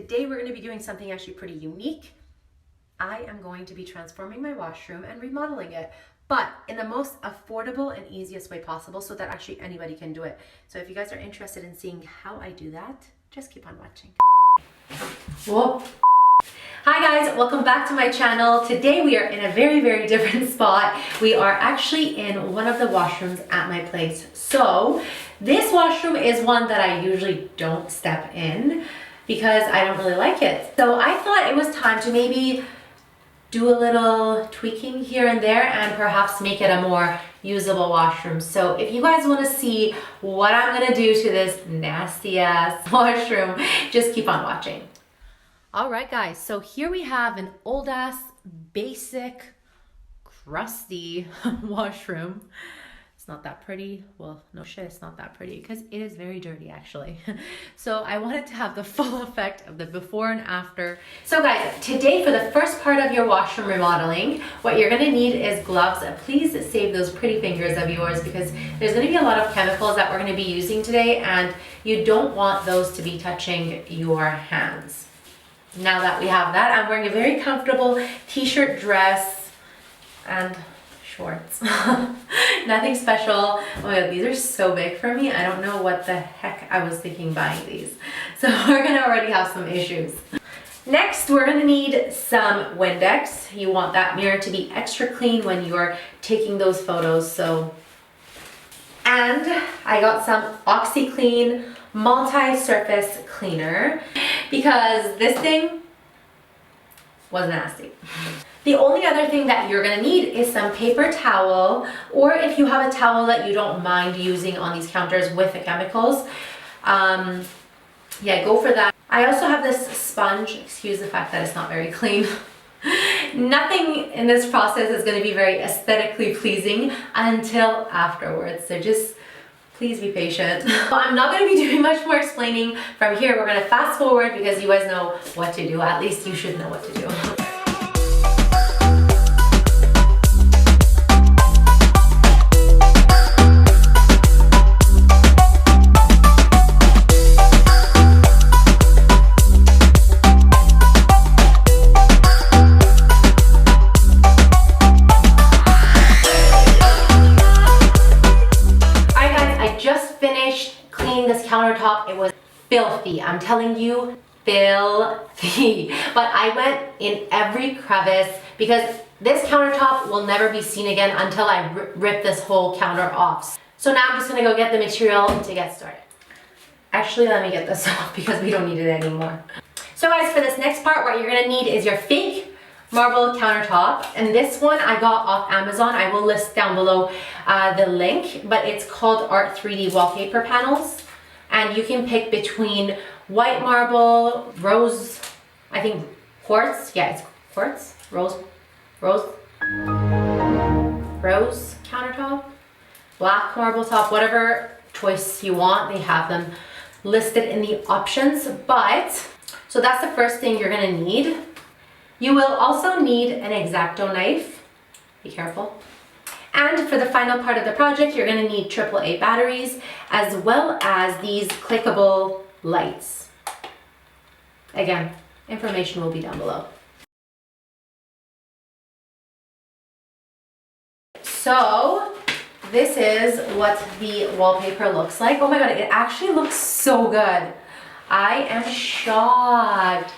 Today we're going to be doing something actually pretty unique. I am going to be transforming my washroom and remodeling it, but in the most affordable and easiest way possible so that actually anybody can do it. So if you guys are interested in seeing how I do that, just keep on watching. Whoa. Hi guys, welcome back to my channel. Today we are in a very different spot. We are actually in one of the washrooms at my place. So this washroom is one that I usually don't step in because I don't really like it. So I thought it was time to maybe do a little tweaking here and there and perhaps make it a more usable washroom. So if you guys want to see what I'm gonna do to this nasty ass washroom, just keep on watching. All right guys, so here we have an old ass, basic, crusty washroom. It's not that pretty. Well, no shit, it's not that pretty because it is very dirty actually. So I wanted to have the full effect of the before and after. So guys, today for the first part of your washroom remodeling, what you're gonna need is gloves. Please save those pretty fingers of yours because there's gonna be a lot of chemicals that we're gonna be using today and you don't want those to be touching your hands. Now that we have that, I'm wearing a very comfortable t-shirt dress and shorts. Nothing special. Oh my god, these are so big for me. I don't know what the heck I was thinking buying these. So we're gonna already have some issues. Next, we're gonna need some Windex. You want that mirror to be extra clean when you're taking those photos. And I got some OxiClean multi-surface cleaner because this thing was nasty. The only other thing that you're gonna need is some paper towel, or if you have a towel that you don't mind using on these counters with the chemicals, yeah, go for that. I also have this sponge, excuse the fact that it's not very clean. Nothing in this process is gonna be very aesthetically pleasing until afterwards, so just please be patient. Well, I'm not gonna be doing much more explaining from here. We're gonna fast forward because you guys know what to do. At least you should know what to do. Countertop, it was filthy. I'm telling you, filthy. But I went in every crevice because this countertop will never be seen again until I rip this whole counter off. So now I'm just gonna go get the material to get started. Actually, let me get this off because we don't need it anymore. So guys, for this next part, what you're gonna need is your fake marble countertop, and this one I got off Amazon. I will list down below the link, but it's called Art 3D Wallpaper Panels. And you can pick between white marble, rose, I think quartz, yeah, it's quartz, rose countertop, black marble top, whatever choice you want. They have them listed in the options, but, so that's the first thing you're gonna need. You will also need an X-Acto knife, be careful. And for the final part of the project, you're gonna need AAA batteries, as well as these clickable lights. Again, information will be down below. So, this is what the wallpaper looks like. Oh my god, it actually looks so good. I am shocked.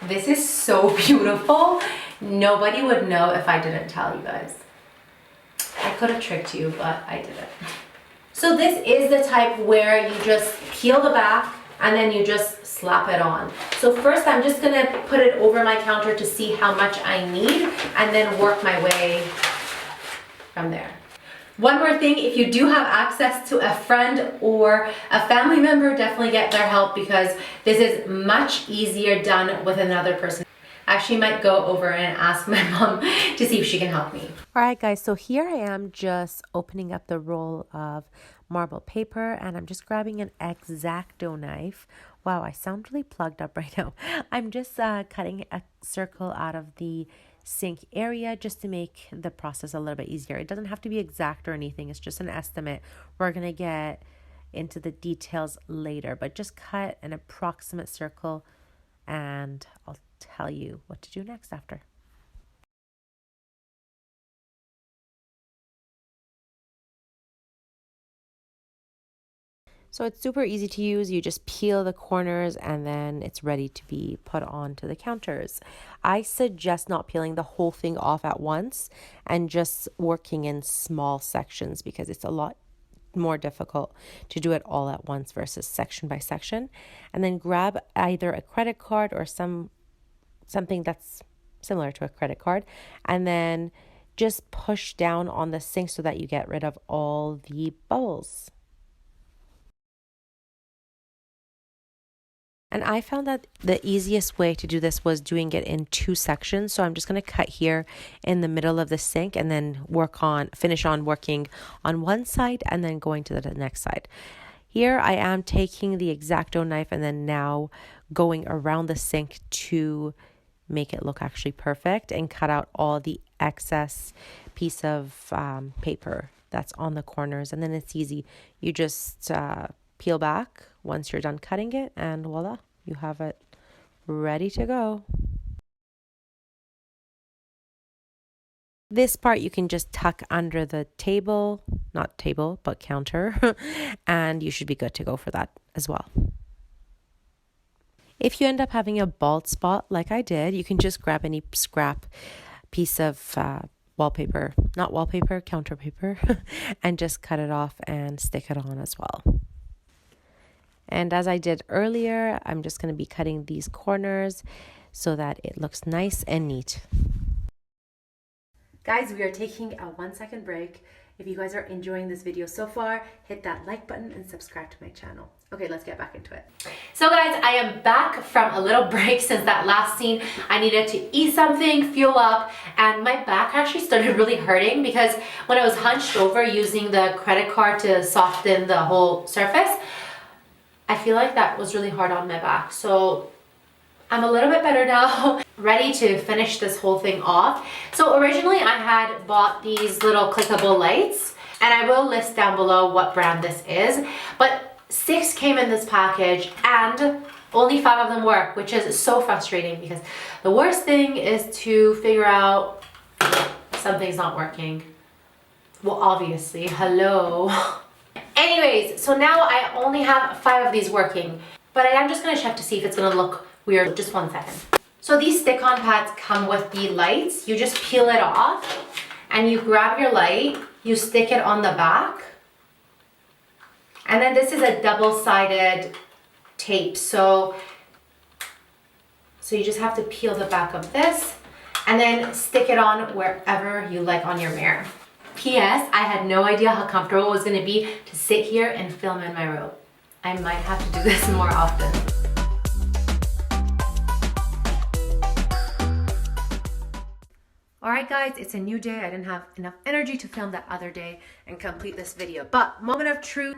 This is so beautiful. Nobody would know if I didn't tell you guys. I could have tricked you, but I didn't. So this is the type where you just peel the back and then you just slap it on. So first I'm just gonna put it over my counter to see how much I need and then work my way from there. One more thing, if you do have access to a friend or a family member, definitely get their help because this is much easier done with another person. Actually might go over and ask my mom to see if she can help me. All right guys, so here I am just opening up the roll of marble paper and I'm just grabbing an X-Acto knife. Wow, I sound really plugged up right now. I'm just cutting a circle out of the sink area just to make the process a little bit easier. It doesn't have to be exact or anything. It's just an estimate. We're going to get into the details later, but just cut an approximate circle and I'll tell you what to do next after. So it's super easy to use. You just peel the corners and then it's ready to be put onto the counters. I suggest not peeling the whole thing off at once and just working in small sections because it's a lot more difficult to do it all at once versus section by section. And then grab either a credit card or something that's similar to a credit card, and then just push down on the sink so that you get rid of all the bubbles. And I found that the easiest way to do this was doing it in 2 sections. So I'm just going to cut here in the middle of the sink and then finish on working on one side and then going to the next side. Here I am taking the X-Acto knife and then now going around the sink to make it look actually perfect and cut out all the excess piece of paper that's on the corners. And then it's easy. You just peel back once you're done cutting it, and voila, you have it ready to go. This part you can just tuck under the table, not table, but counter, and you should be good to go for that as well. If you end up having a bald spot like I did, you can just grab any scrap piece of wallpaper, not wallpaper, counter paper, and just cut it off and stick it on as well. And as I did earlier, I'm just going to be cutting these corners so that it looks nice and neat. Guys, we are taking a 1-second break. If you guys are enjoying this video so far, hit that like button and subscribe to my channel. Okay, let's get back into it. So guys, I am back from a little break since that last scene. I needed to eat something, fuel up, and my back actually started really hurting because when I was hunched over using the credit card to soften the whole surface, I feel like that was really hard on my back. So I'm a little bit better now, ready to finish this whole thing off. So originally I had bought these little clickable lights, and I will list down below what brand this is, but 6 came in this package and only 5 of them work, which is so frustrating because the worst thing is to figure out something's not working. Well, obviously, hello. Anyways, so now I only have 5 of these working, but I am just gonna check to see if it's gonna look weird. Just 1 second. So these stick-on pads come with the lights. You just peel it off and you grab your light, you stick it on the back. And then this is a double-sided tape. So you just have to peel the back of this and then stick it on wherever you like on your mirror. P.S. I had no idea how comfortable it was going to be to sit here and film in my robe. I might have to do this more often. Alright guys, it's a new day. I didn't have enough energy to film that other day and complete this video. But moment of truth.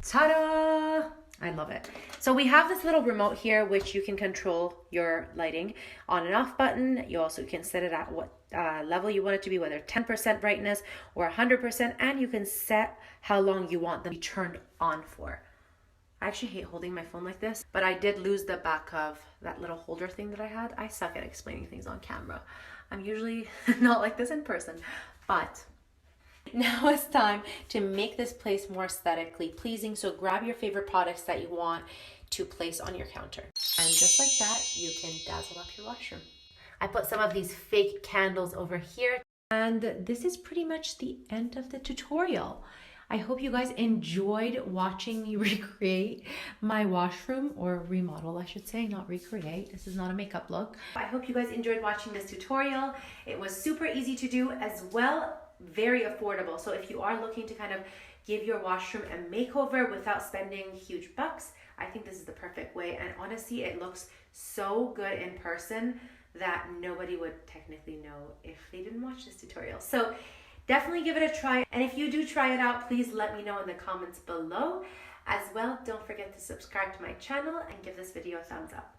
Ta-da! I love it. So we have this little remote here which you can control your lighting on and off button. You also can set it at what level you want it to be, whether 10% brightness or 100%, and you can set how long you want them to be turned on for. I actually hate holding my phone like this, but I did lose the back of that little holder thing that I had. I suck at explaining things on camera. I'm usually not like this in person, but now it's time to make this place more aesthetically pleasing. So grab your favorite products that you want to place on your counter. And just like that, you can dazzle up your washroom. I put some of these fake candles over here. And this is pretty much the end of the tutorial. I hope you guys enjoyed watching me recreate my washroom, or remodel, I should say, not recreate. This is not a makeup look. I hope you guys enjoyed watching this tutorial. It was super easy to do as well, very affordable. So if you are looking to kind of give your washroom a makeover without spending huge bucks, I think this is the perfect way. And honestly, it looks so good in person that nobody would technically know if they didn't watch this tutorial. So definitely give it a try. And if you do try it out, please let me know in the comments below. As well, don't forget to subscribe to my channel and give this video a thumbs up.